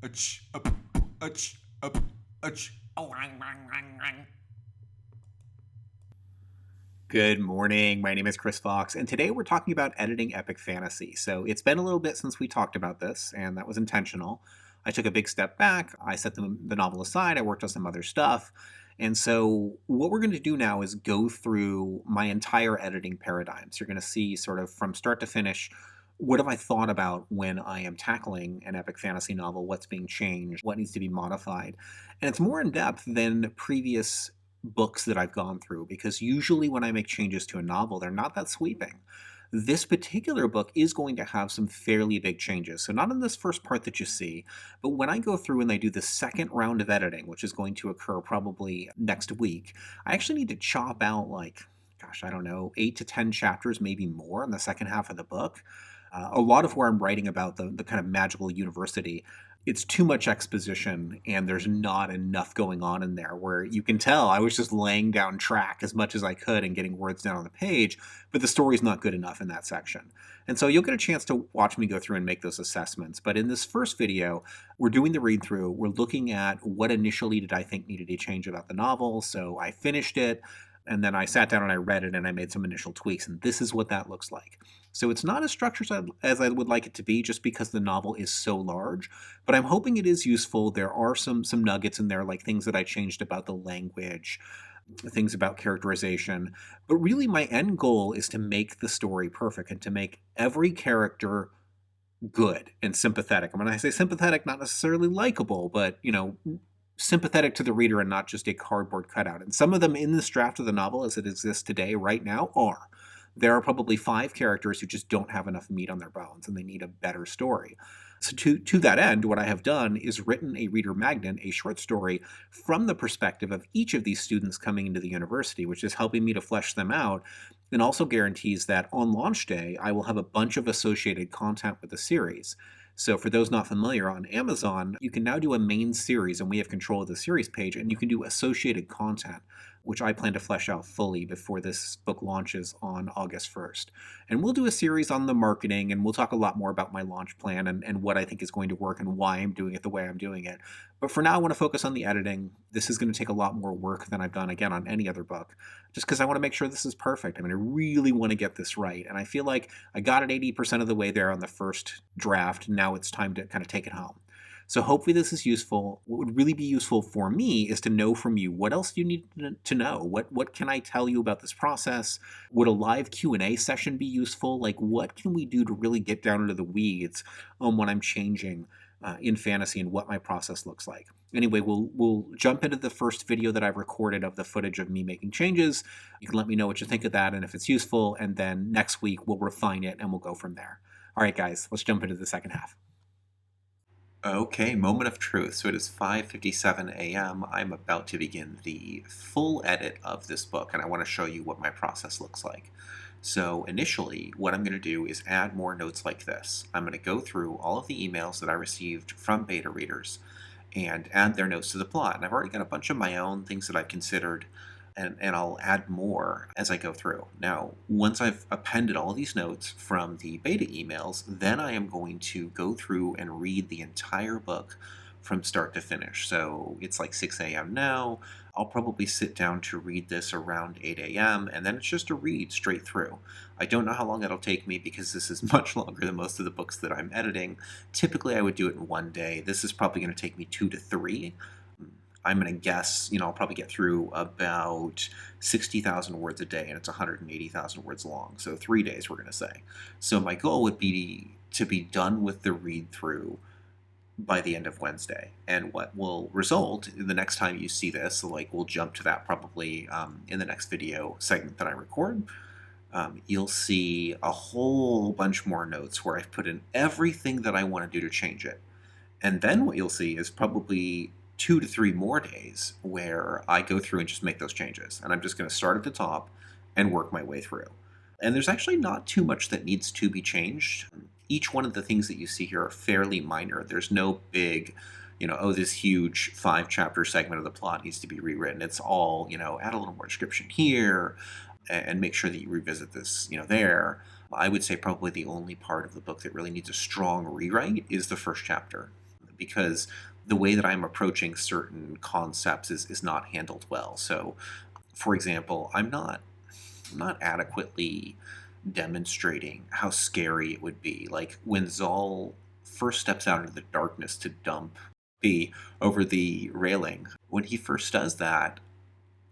Ach, up, ach, up, ach. Oh, wang, wang, wang, wang. Good morning. My name is Chris Fox, and today we're talking about editing epic fantasy. So it's been a little bit since we talked about this, and that was intentional. I took a big step back. I set the novel aside. I worked on some other stuff. And so, what we're going to do now is go through my entire editing paradigm. So, you're going to see sort of from start to finish what have I thought about when I am tackling an epic fantasy novel, what's being changed, what needs to be modified. And it's more in depth than previous books that I've gone through because usually when I make changes to a novel, they're not that sweeping. This particular book is going to have some fairly big changes. So, not in this first part that you see, but when I go through and I do the second round of editing, which is going to occur probably next week, I actually need to chop out like, gosh, I don't know, 8 to 10 chapters, maybe more in the second half of the book. A lot of where I'm writing about the kind of magical university, it's too much exposition and there's not enough going on in there where you can tell I was just laying down track as much as I could and getting words down on the page, but the story's not good enough in that section. And so you'll get a chance to watch me go through and make those assessments. But in this first video, we're doing the read through. We're looking at what initially did I think needed to change about the novel. So I finished it. And then I sat down and I read it and I made some initial tweaks, and this is what that looks like. So it's not as structured as I would like it to be just because the novel is so large, but I'm hoping it is useful. There are some nuggets in there, like things that I changed about the language, things about characterization. But really, my end goal is to make the story perfect and to make every character good and sympathetic. And when I say sympathetic, not necessarily likable, but, sympathetic to the reader and not just a cardboard cutout. And some of them in this draft of the novel as it exists today, right now, are. There are probably 5 characters who just don't have enough meat on their bones and they need a better story. So, to that end, what I have done is written a reader magnet, a short story, from the perspective of each of these students coming into the university, which is helping me to flesh them out and also guarantees that on launch day, I will have a bunch of associated content with the series. So, for those not familiar, on Amazon, you can now do a main series, and we have control of the series page, and you can do associated content, which I plan to flesh out fully before this book launches on August 1st. And we'll do a series on the marketing, and we'll talk a lot more about my launch plan and what I think is going to work and why I'm doing it the way I'm doing it. But for now, I want to focus on the editing. This is going to take a lot more work than I've done, again, on any other book, just because I want to make sure this is perfect. I mean, I really want to get this right. And I feel like I got it 80% of the way there on the first draft. Now it's time to kind of take it home. So hopefully this is useful. What would really be useful for me is to know from you, what else do you need to know? What can I tell you about this process? Would a live Q&A session be useful? Like, what can we do to really get down into the weeds on what I'm changing in fantasy and what my process looks like? Anyway, we'll jump into the first video that I've recorded of the footage of me making changes. You can let me know what you think of that and if it's useful, and then next week we'll refine it and we'll go from there. All right, guys, let's jump into the second half. Okay, moment of truth. So it is 5:57 a.m. I'm about to begin the full edit of this book, and I want to show you what my process looks like. So initially, what I'm going to do is add more notes like this. I'm going to go through all of the emails that I received from beta readers and add their notes to the plot. And I've already got a bunch of my own things that I've considered, and I'll add more as I go through. Now, once I've appended all these notes from the beta emails, then I am going to go through and read the entire book from start to finish. So it's like 6 a.m. now. I'll probably sit down to read this around 8 a.m., and then it's just a read straight through. I don't know how long that'll take me because this is much longer than most of the books that I'm editing. Typically, I would do it in one day. This is probably going to take me 2 to 3. I'm going to guess, I'll probably get through about 60,000 words a day, and it's 180,000 words long. So 3 days, we're going to say. So my goal would be to be done with the read through by the end of Wednesday. And what will result the next time you see this, like we'll jump to that probably in the next video segment that I record. You'll see a whole bunch more notes where I've put in everything that I want to do to change it. And then what you'll see is probably 2 to 3 more days where I go through and just make those changes. And I'm just going to start at the top and work my way through. And there's actually not too much that needs to be changed. Each one of the things that you see here are fairly minor. There's no big, this huge 5-chapter segment of the plot needs to be rewritten. It's all, add a little more description here and make sure that you revisit this, there. I would say probably the only part of the book that really needs a strong rewrite is the first chapter, because the way that I'm approaching certain concepts is not handled well. So, for example, I'm not adequately demonstrating how scary it would be. Like when Zal first steps out into the darkness to dump B over the railing, when he first does that,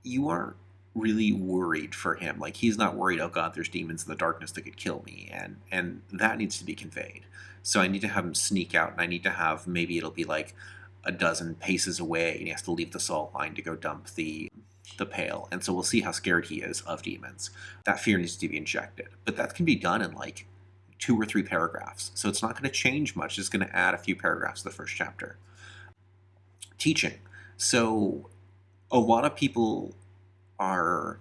you aren't really worried for him. Like he's not worried, oh god, there's demons in the darkness that could kill me, and that needs to be conveyed. So I need to have him sneak out, and I need to have, maybe it'll be like a dozen paces away, and he has to leave the salt line to go dump the pail. And so we'll see how scared he is of demons. That fear needs to be injected. But that can be done in like 2 or 3 paragraphs. So it's not going to change much. It's going to add a few paragraphs to the first chapter. Teaching. So a lot of people are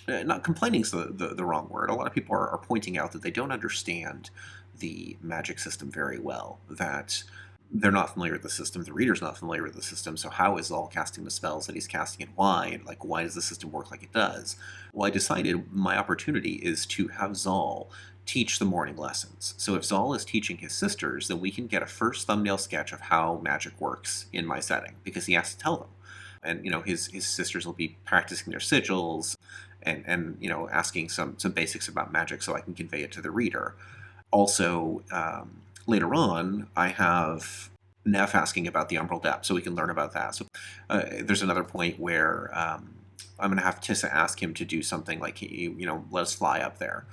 not complaining is the wrong word. A lot of people are pointing out that they don't understand the magic system very well, that they're not familiar with the system, the reader's not familiar with the system, so how is Zal casting the spells that he's casting and why? And like, why does the system work like it does? Well, I decided my opportunity is to have Zal teach the morning lessons. So if Zal is teaching his sisters, then we can get a first thumbnail sketch of how magic works in my setting, because he has to tell them. And his sisters will be practicing their sigils and asking some basics about magic so I can convey it to the reader. Also, later on, I have Neff asking about the Umbral Depth, so we can learn about that. So there's another point where I'm going to have Tissa ask him to do something like, let us fly up there.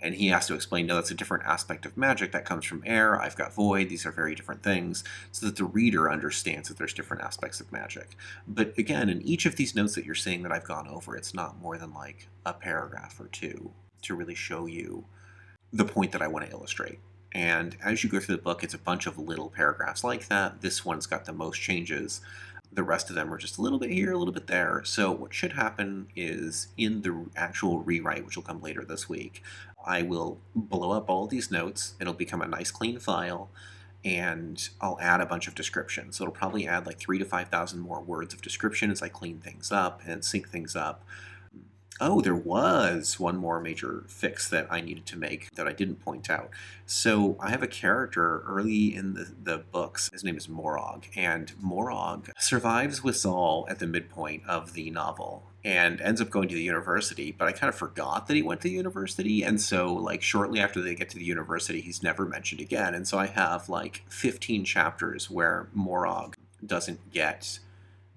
And he has to explain, no, that's a different aspect of magic that comes from air. I've got void. These are very different things, so that the reader understands that there's different aspects of magic. But again, in each of these notes that you're seeing that I've gone over, it's not more than like a paragraph or two to really show you the point that I want to illustrate. And as you go through the book, it's a bunch of little paragraphs like that. This one's got the most changes. The rest of them are just a little bit here, a little bit there. So what should happen is in the actual rewrite, which will come later this week, I will blow up all these notes. It'll become a nice clean file, and I'll add a bunch of descriptions. So it'll probably add like 3,000 to 5,000 more words of description as I clean things up and sync things up. Oh, there was one more major fix that I needed to make that I didn't point out. So I have a character early in the books. His name is Morog, and Morog survives with Zal at the midpoint of the novel and ends up going to the university, but I kind of forgot that he went to the university, and so like shortly after they get to the university, he's never mentioned again. And so I have like 15 chapters where Morog doesn't get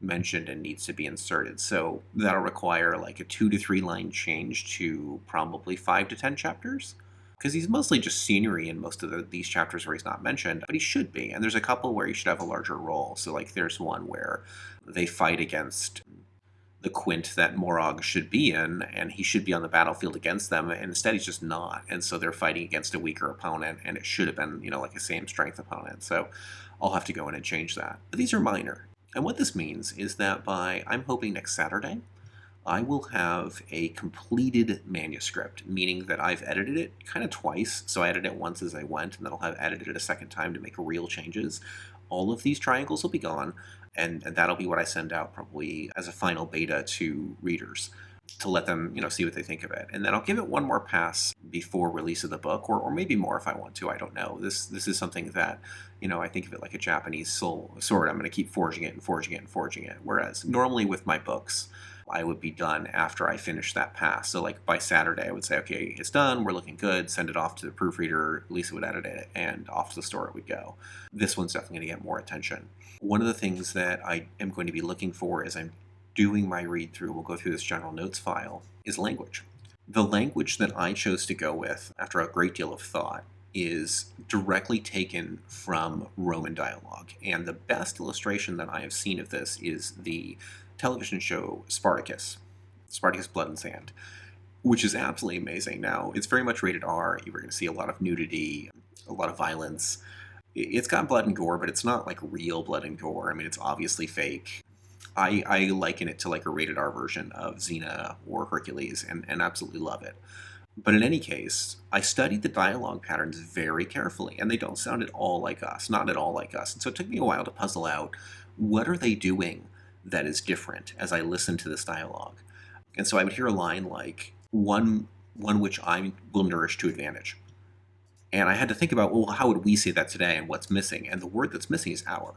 mentioned and needs to be inserted. So that'll require like a 2 to 3 line change to probably 5 to 10 chapters, because he's mostly just scenery in most of these chapters where he's not mentioned, but he should be. And there's a couple where he should have a larger role. So like there's one where they fight against the Quint that Morog should be in, and he should be on the battlefield against them, and instead he's just not. And so they're fighting against a weaker opponent, and it should have been, like a same strength opponent. So I'll have to go in and change that. But these are minor. And what this means is that I'm hoping next Saturday, I will have a completed manuscript, meaning that I've edited it kind of twice. So I edited it once as I went, and then I'll have edited it a second time to make real changes. All of these triangles will be gone, and that'll be what I send out probably as a final beta to readers to let them, see what they think of it. And then I'll give it one more pass before release of the book, or maybe more if I want to. I don't know. This is something that, I think of it like a Japanese sword. I'm going to keep forging it and forging it and forging it. Whereas normally with my books, I would be done after I finish that pass. So like by Saturday, I would say, okay, it's done. We're looking good. Send it off to the proofreader. Lisa would edit it, and off to the store it would go. This one's definitely going to get more attention. One of the things that I am going to be looking for as I'm doing my read through, we'll go through this general notes file, is language. The language that I chose to go with after a great deal of thought is directly taken from Roman dialogue. And the best illustration that I have seen of this is the television show Spartacus Blood and Sand, which is absolutely amazing. Now, it's very much rated R. You're going to see a lot of nudity, a lot of violence. It's got blood and gore, but it's not like real blood and gore. I mean, it's obviously fake. I liken it to like a rated R version of Xena or Hercules, and absolutely love it. But in any case, I studied the dialogue patterns very carefully, and they don't sound at all like us, not at all like us. And so it took me a while to puzzle out, what are they doing that is different as I listened to this dialogue? And so I would hear a line like, one which I will nourish to advantage. And I had to think about, well, how would we say that today and what's missing? And the word that's missing is our.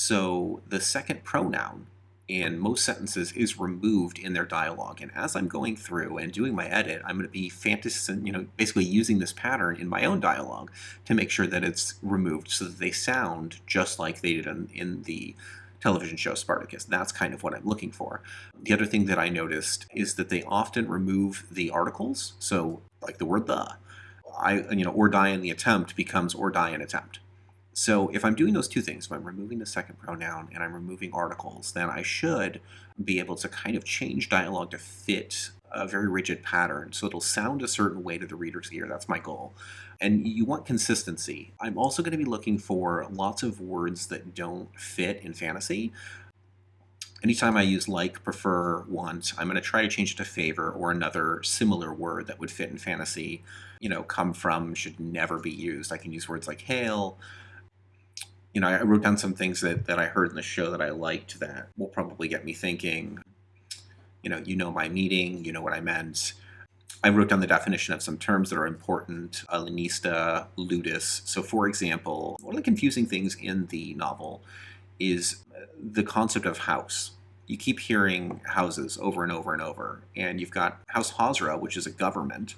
So the second pronoun in most sentences is removed in their dialogue. And as I'm going through and doing my edit, I'm going to be basically using this pattern in my own dialogue to make sure that it's removed so that they sound just like they did in the television show Spartacus. That's kind of what I'm looking for. The other thing that I noticed is that they often remove the articles. So like the word the, or die in the attempt becomes or die in attempt. So if I'm doing those two things, if I'm removing the second pronoun and I'm removing articles, then I should be able to kind of change dialogue to fit a very rigid pattern. So it'll sound a certain way to the reader's ear. That's my goal. And you want consistency. I'm also going to be looking for lots of words that don't fit in fantasy. Anytime I use like, prefer, want, I'm going to try to change it to favor or another similar word that would fit in fantasy. Come from should never be used. I can use words like hail. I wrote down some things that I heard in the show that I liked that will probably get me thinking. My meaning, you know what I meant. I wrote down the definition of some terms that are important, alienista, ludus. So for example, one of the confusing things in the novel is the concept of house. You keep hearing houses over and over and over, and you've got House Hazra, which is a government,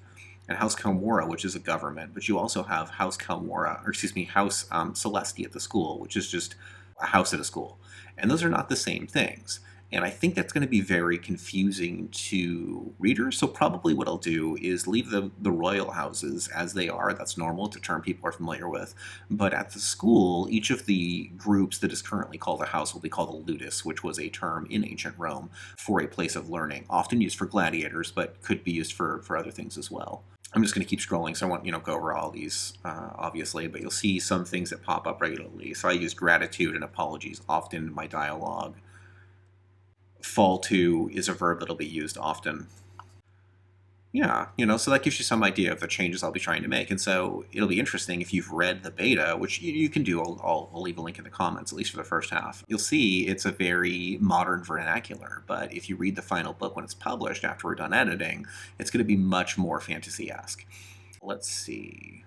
and House Kelmora, which is a government, but you also have House Celesti at the school, which is just a house at a school. And those are not the same things. And I think that's going to be very confusing to readers. So probably what I'll do is leave the royal houses as they are. That's normal. It's a term people are familiar with. But at the school, each of the groups that is currently called a house will be called a ludus, which was a term in ancient Rome for a place of learning, often used for gladiators, but could be used for other things as well. I'm just going to keep scrolling, so I won't, go over all these, obviously, but you'll see some things that pop up regularly. So I use gratitude and apologies often in my dialogue. Fall to is a verb that'll be used often. Yeah, so that gives you some idea of the changes I'll be trying to make. And so it'll be interesting if you've read the beta, which you can do. I'll leave a link in the comments, at least for the first half. You'll see it's a very modern vernacular. But if you read the final book when it's published after we're done editing, it's going to be much more fantasy-esque. Let's see.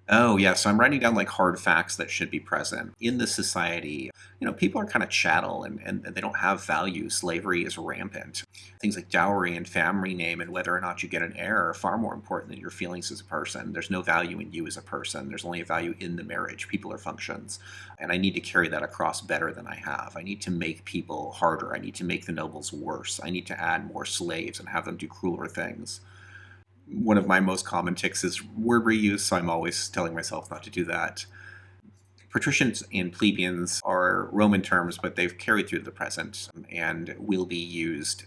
Oh, yeah, so I'm writing down like hard facts that should be present. In this society, people are kind of chattel and they don't have value. Slavery is rampant. Things like dowry and family name and whether or not you get an heir are far more important than your feelings as a person. There's no value in you as a person. There's only a value in the marriage. People are functions. And I need to carry that across better than I have. I need to make people harder. I need to make the nobles worse. I need to add more slaves and have them do crueler things. One of my most common tics is word reuse, so I'm always telling myself not to do that. Patricians and plebeians are Roman terms, but they've carried through the present and will be used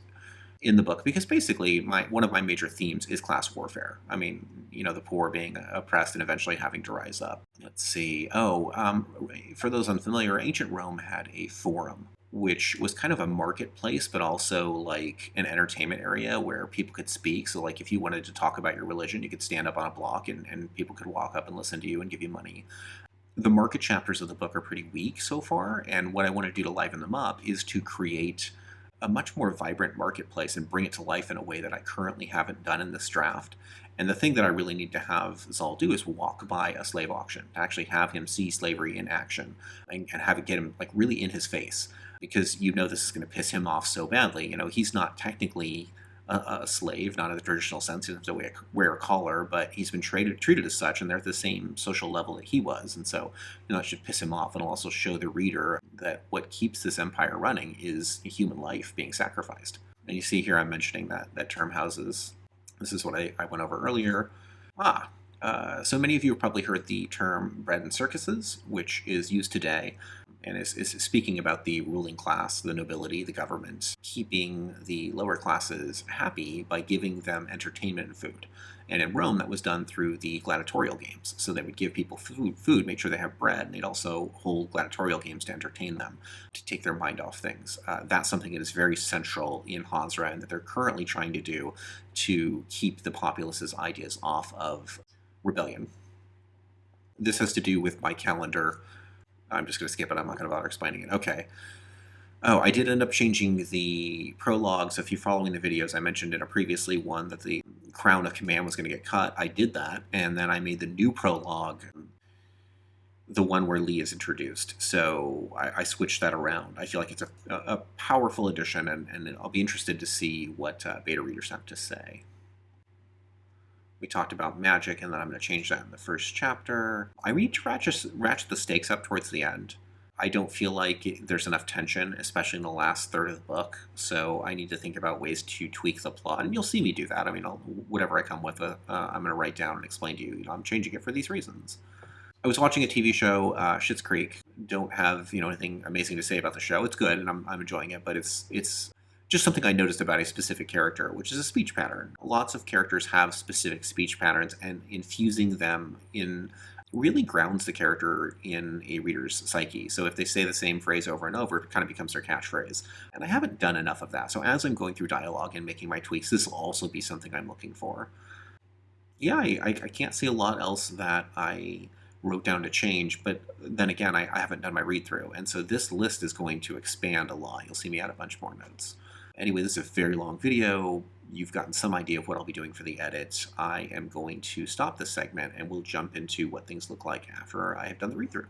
in the book because basically one of my major themes is class warfare. I mean, the poor being oppressed and eventually having to rise up. Let's see. For those unfamiliar, ancient Rome had a forum, which was kind of a marketplace, but also like an entertainment area where people could speak. So like if you wanted to talk about your religion, you could stand up on a block and people could walk up and listen to you and give you money. The market chapters of the book are pretty weak so far, and what I want to do to liven them up is to create a much more vibrant marketplace and bring it to life in a way that I currently haven't done in this draft. And the thing that I really need to have Zal do is walk by a slave auction, to actually have him see slavery in action and have it get him like really in his face. Because this is going to piss him off so badly. He's not technically a slave, not in the traditional sense. He doesn't have to wear a collar, but he's been treated as such, and they're at the same social level that he was. And so, it should piss him off, and it'll also show the reader that what keeps this empire running is a human life being sacrificed. And you see here I'm mentioning that term houses. This is what I went over earlier. So many of you have probably heard the term bread and circuses, which is used today and is speaking about the ruling class, the nobility, the government, keeping the lower classes happy by giving them entertainment and food. And in Rome, that was done through the gladiatorial games. So they would give people food, make sure they have bread, and they'd also hold gladiatorial games to entertain them, to take their mind off things. That's something that is very central in Hazra and that they're currently trying to do to keep the populace's ideas off of rebellion. This has to do with my calendar. I'm just going to skip it. I'm not going to bother explaining it. Okay. Oh, I did end up changing the prologues. If you're following the videos, I mentioned in a previously one that the crown of command was going to get cut. I did that, and then I made the new prologue the one where Lee is introduced. So I switched that around. I feel like it's a powerful addition, and I'll be interested to see what beta readers have to say. We talked about magic, and then I'm going to change that in the first chapter. I need to ratchet the stakes up towards the end. I don't feel like there's enough tension, especially in the last third of the book. So I need to think about ways to tweak the plot, and you'll see me do that. I mean, whatever I come with, I'm going to write down and explain to you. I'm changing it for these reasons. I was watching a TV show, Schitt's Creek. Don't have anything amazing to say about the show. It's good, and I'm enjoying it, but it's just something I noticed about a specific character, which is a speech pattern. Lots of characters have specific speech patterns, and infusing them in really grounds the character in a reader's psyche. So if they say the same phrase over and over, it kind of becomes their catchphrase. And I haven't done enough of that. So as I'm going through dialogue and making my tweaks, this will also be something I'm looking for. Yeah, I can't see a lot else that I wrote down to change, but then again, I haven't done my read through. And so this list is going to expand a lot. You'll see me add a bunch more notes. Anyway, this is a very long video. You've gotten some idea of what I'll be doing for the edit. I am going to stop this segment and we'll jump into what things look like after I have done the read through.